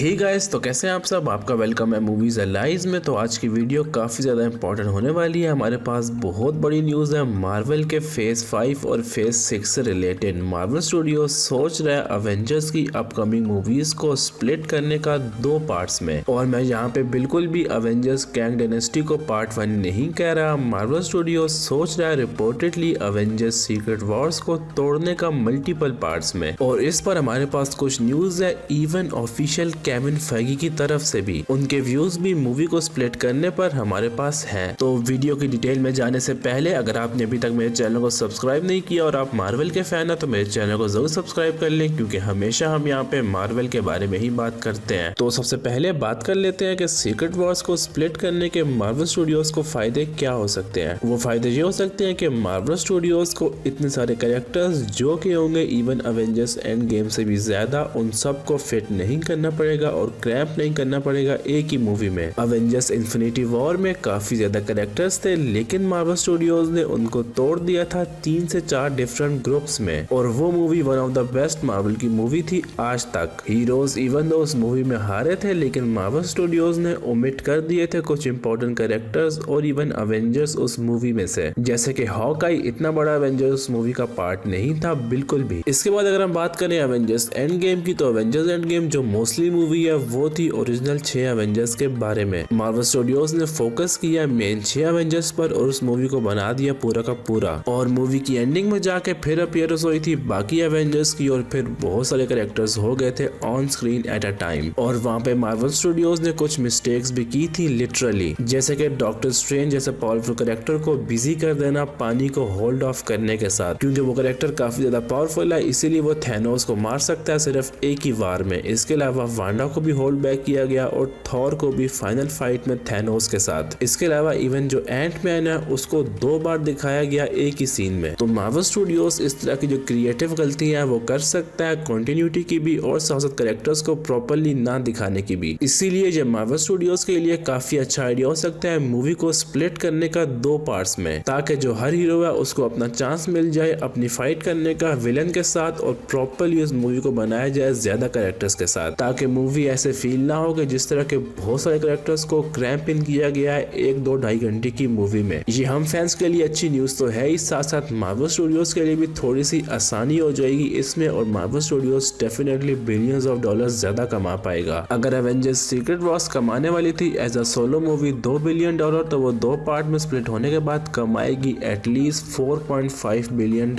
Hey guys, तो कैसे हैं आप सब। आपका वेलकम है मूवीज एलाइज में। तो आज की वीडियो काफ़ी ज़्यादा इंपॉर्टेंट होने वाली है। हमारे पास बहुत बड़ी न्यूज़ है मार्वल के फेज 5 और फेज 6 से रिलेटेड। मार्वल स्टूडियो सोच रहा है अवेंजर्स की अपकमिंग मूवीज़ को स्प्लिट करने का 2 पार्ट्स में। और मैं यहाँ पे बिल्कुल भी अवेंजर्स कैंग डायनेस्टी को पार्ट 1 नहीं कह रहा। मार्वल स्टूडियो सोच रहा है रिपोर्टेडली अवेंजर्स सीक्रेट वॉर्स को तोड़ने का मल्टीपल पार्ट्स में। और इस पर हमारे पास कुछ न्यूज़ है इवन ऑफिशियल केविन फेगी की तरफ से भी। उनके व्यूज भी मूवी को स्प्लिट करने पर हमारे पास हैं। तो वीडियो की डिटेल में जाने से पहले अगर आपने अभी तक मेरे चैनल को सब्सक्राइब नहीं किया और आप मार्वल के फैन हैं तो मेरे चैनल को जरूर सब्सक्राइब कर लें, क्योंकि हमेशा हम यहाँ पे मार्वल के बारे में ही बात करते हैं। तो सबसे पहले बात कर लेते हैं कि सीक्रेट वॉर्स को स्प्लिट करने के मार्वल स्टूडियोज को फायदे क्या हो सकते हैं। वो फायदे ये हो सकते हैं कि मार्वल स्टूडियोज को इतने सारे कैरेक्टर्स जो कि होंगे इवन अवेंजर्स एंड गेम से भी ज्यादा, उन सब को फिट नहीं करना पड़ेगा और क्रैम्प नहीं करना पड़ेगा एक ही मूवी में। अवेंजर्स इन्फिनिटी वॉर में काफी ज्यादा कैरेक्टर्स थे, लेकिन मार्वल स्टूडियोज ने उनको तोड़ दिया था 3 से 4 डिफरेंट ग्रुप्स में। और वो movie one of the best Marvel की मूवी थी आज तक। हीरोज इवन दो उस मूवी में हारे थे, लेकिन मार्वल स्टूडियोज ने ओमिट कर दिए थे कुछ इंपॉर्टेंट कैरेक्टर्स और इवन अवेंजर्स उस मूवी में से। जैसे कि हॉकाई इतना बड़ा अवेंजर्स मूवी का पार्ट नहीं था बिल्कुल भी। इसके बाद अगर हम बात करें अवेंजर्स एंड गेम की, तो अवेंजर्स एंड गेम जो मोस्टली मूवी है वो थी ओरिजिनल 6 अवेंजर्स के बारे में। मार्वल स्टूडियोज ने फोकस किया मेन 6 अवेंजर्स पर और उस मूवी को बना दिया पूरा का पूरा। और मूवी की एंडिंग में जाके फिर अपीयरेंस हुई थी बाकी अवेंजर्स की और फिर बहुत सारे कैरेक्टर्स हो गए थे on screen at a time. और वहाँ पे मार्वल स्टूडियोज ने कुछ मिस्टेक्स भी की थी लिटरली, जैसे कि डॉक्टर स्ट्रेंज जैसे पावरफुल कैरेक्टर को बिजी कर देना पानी को होल्ड ऑफ करने के साथ, क्योंकि वो कैरेक्टर काफी ज्यादा पावरफुल है, इसीलिए वो थैनोस को मार सकता है सिर्फ एक ही वार में। इसके अलावा वांडा को भी होल्ड बैक किया गया और थॉर को भी फाइनल फाइट में थैनोस के साथ। इसके अलावा इवन जो एंट मैन है उसको 2 बार दिखाया गया एक ही सीन में। तो मार्वल स्टूडियोज इस तरह की जो क्रिएटिव गलतियां वो कर सकता है, कंटिन्यूटी की भी और साथ साथ कैरेक्टर्स को प्रॉपर्ली ना दिखाने की भी। इसीलिए ये मार्वल स्टूडियोज के लिए काफी अच्छा आइडिया हो सकता है मूवी को स्प्लिट करने का 2 पार्ट्स में, ताकि जो हर हीरो है उसको अपना चांस मिल जाए अपनी फाइट करने का विलन के साथ और प्रॉपर्ली उस मूवी को बनाया जाए ज्यादा कैरेक्टर्स के साथ, ताकि मूवी ऐसे फील ना हो कि जिस तरह के बहुत सारे कैरेक्टर्स को क्रैम्प इन किया गया है 1-2-2.5 घंटे की मूवी में। ये हम फैंस के लिए अच्छी न्यूज तो है ही, साथ साथ मार्वल स्टूडियोज के लिए भी थोड़ी सी आसानी हो जाएगी इसमें। और Marvel studios definitely billions of dollars ज्यादा कमा पाएगा। अगर एवेंजर्स सीक्रेट वॉर्स कमाने वाली थी as a solo movie $2 billion, तो वो 2 पार्ट में स्प्लिट होने के बाद कमाएगी एटलीस्ट $4.5 बिलियन,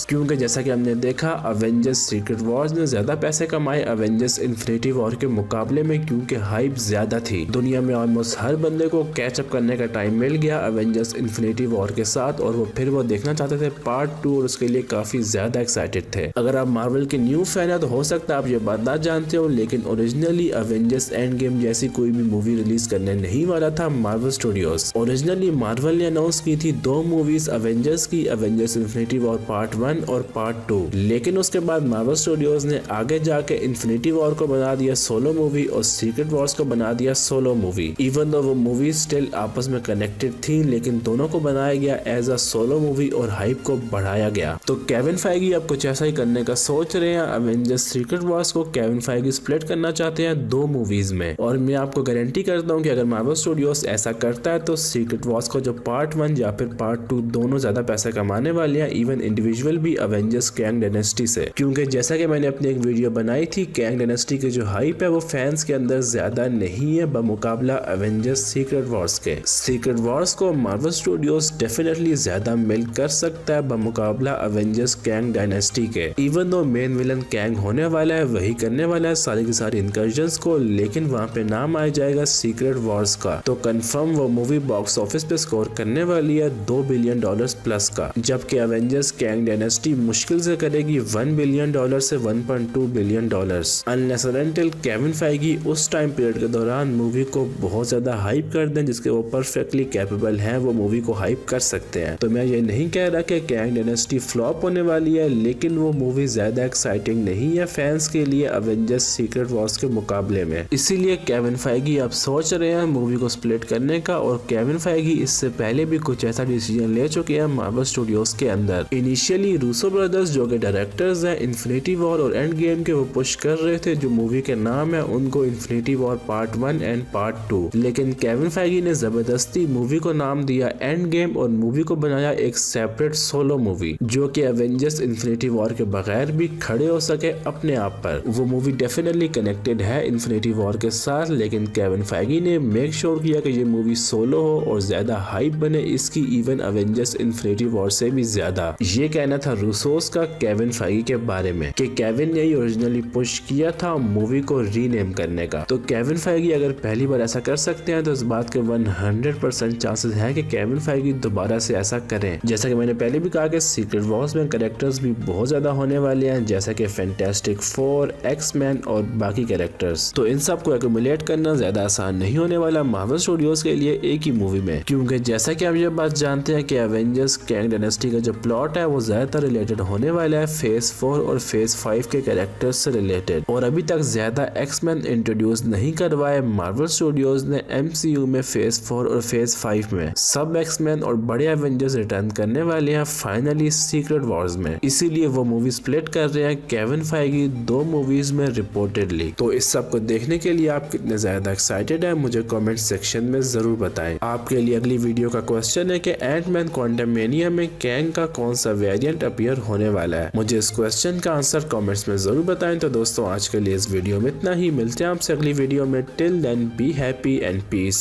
क्योंकि जैसा कि हमने देखा अवेंजर्स सीक्रेट वॉर्स ने ज्यादा पैसे कमाए अवेंजर्स इन्फिनिटी वॉर के मुकाबले में, क्योंकि हाइप ज्यादा थी। दुनिया में ऑलमोस्ट हर बंदे को कैचअप करने का टाइम मिल गया अवेंजर्स इन्फिनिटी वॉर के साथ, और वो देखना चाहते थे पार्ट 2 और उसके लिए काफी ज्यादा एक्साइटेड थे। अगर आप मार्वल के न्यू फैन है तो हो सकता है आप ये बात ना जानते हो, लेकिन ओरिजिनली अवेंजर्स एंड गेम जैसी कोई भी मूवी रिलीज करने नहीं वाला था मार्वल स्टूडियोज। ओरिजिनली मार्वल ने अनाउंस की थी 2 मूवीज अवेंजर्स की, अवेंजर्स इन्फिनिटी वॉर पार्ट 1 और पार्ट 2, लेकिन उसके बाद मार्वल स्टूडियोज ने आगे जाके इन्फिनिटी वॉर को बना दिया सोलो मूवी और सीक्रेट वॉर्स को बना दिया सोलो मूवी। इवन दो वो मूवी स्टिल आपस में कनेक्टेड थी, लेकिन दोनों को बनाया गया एज अ सोलो मूवी और हाइप को बढ़ाया गया। तो केविन फेगी अब कुछ ऐसा ही करने का सोच रहे हैं। अवेंजर्स सीक्रेट वॉर्स को केविन फेगी स्प्लिट करना चाहते हैं 2 मूवीज में, और मैं आपको गारंटी करता हूँ कि अगर मार्वल स्टूडियोज ऐसा करता है तो सीक्रेट वॉर्स को जो पार्ट 1 या फिर पार्ट 2 दोनों ज्यादा पैसे कमाने वाले हैं, इवन इंडिविजुअल भी अवेंजर्स कैंग डायनेस्टी से। क्योंकि जैसा कि मैंने अपनी एक वीडियो बनाई थी, कैंग डायनेस्टी की जो हाइप है वो फैंस के अंदर ज्यादा नहीं है बमुकाबला अवेंजर्स सीक्रेट वॉर्स के। सीक्रेट वॉर्स को मार्वल स्टूडियोज डेफिनेटली ज्यादा मिल कर सकता है बमुकाबला अवेंजर्स कैंग डायनेस्टी के। Even though main villain Kang होने वाला है, वही करने वाला है सारी की सारी इनकर्जन्स को, लेकिन वहाँ पे नाम आ जाएगा सीक्रेट वॉर्स का। तो कंफर्म वो मूवी बॉक्स ऑफिस पे स्कोर करने वाली है $2 बिलियन प्लस का, जबकि अवेंजर्स कैंग डायनेस्टी मुश्किल से करेगी $1 बिलियन से $1.2 बिलियन, अनलेस अनटिल केविन फेगी उस टाइम पीरियड के दौरान मूवी को बहुत ज्यादा हाइप कर दें जिसके वो परफेक्टली कैपेबल हैं, वो मूवी को हाइप कर सकते हैं। तो मैं ये नहीं कह रहा कि कैंग डायनेस्टी फ्लॉप होने वाली है, लेकिन वो मूवी ज्यादा एक्साइटिंग नहीं है फैंस के लिए अवेंजर्स सीक्रेट वॉर्स के मुकाबले में। इसीलिए केविन फेगी अब सोच रहे हैं मूवी को स्प्लिट करने का, और केविन फेगी इससे पहले भी कुछ ऐसा डिसीजन ले चुके हैं मार्वल स्टूडियोज के अंदर। इनिशियली रूसो ब्रदर्स जो के डायरेक्टर्स हैं इन्फिनिटी वॉर और एंड गेम के, वो पुश कर रहे थे जो मूवी के नाम है उनको infinity war part 1 and part 2, लेकिन केविन फाइगी ने जबरदस्ती मूवी को नाम दिया एंड गेम और मूवी को बनाया एक सेपरेट सोलो मूवी जो कि एवेंजर्स इन्फिनिटी वॉर के बगैर भी खड़े हो सके अपने आप पर। वो मूवी डेफिनेटली कनेक्टेड है इन्फिनिटी वॉर के साथ, लेकिन केविन फाइगी ने मेक श्योर किया कि ये मूवी सोलो हो और ज्यादा हाइप बने इसकी, इवन एवेंजर्स इन्फिनिटी वॉर से भी ज्यादा। ये कहना था रूसोस का केविन फाइगी के बारे में कि केविन ने ओरिजिनली पुश किया था मूवी को रीनेम करने का। तो केविन फाइगी अगर पहली बार ऐसा कर सकते हैं तो इस बात के 100% चांसेस है कि केविन फाइगी दोबारा से ऐसा करें। जैसा कि मैंने पहले भी कहा कि सीक्रेट वॉर्स में कैरेक्टर्स भी बहुत ज्यादा होने वाले हैं, जैसा कि फैंटास्टिक फोर, एक्स-मैन और बाकी कैरेक्टर्स। तो इन सब को एक्यूमुलेट करना ज्यादा आसान नहीं होने वाला मार्वल स्टूडियोज के लिए एक ही मूवी में, क्योंकि जैसा कि आप ये बात जानते हैं कि एवेंजर्स कैंग डायनेस्टी का जो प्लॉट है वो ज्यादातर रिलेटेड होने वाला है फेज 4 और फेज 5 के कैरेक्टर्स से रिलेटेड, और अभी तक ज्यादा एक्स-मैन इंट्रोड्यूस नहीं करवाए मार्वल स्टूडियोज ने MCU में फेज 4 और फेज 5 में। सब एक्स-मैन और बड़े एवेंजर्स रिटर्न करने वाले हैं फाइनली सीक्रेट वॉर्स में, इसीलिए वो मूवी स्प्लिट कर रहे हैं केविन फाइगी 2 मूवीज में रिपोर्टेडली। तो इस सब को देखने के लिए आप कितने ज्यादा एक्साइटेड हैं मुझे कमेंट सेक्शन में जरूर बताएं। आपके लिए अगली वीडियो का क्वेश्चन है कि एंट-मैन क्वांटममेनिया में कैंग का कौन सा वेरिएंट अपीयर होने वाला है। मुझे इस क्वेश्चन का आंसर कमेंट्स में जरूर बताएं। तो दोस्तों आज के लिए इस वीडियो में इतना ही, मिलते हैं आपसे अगली वीडियो में। Till then be happy and piece.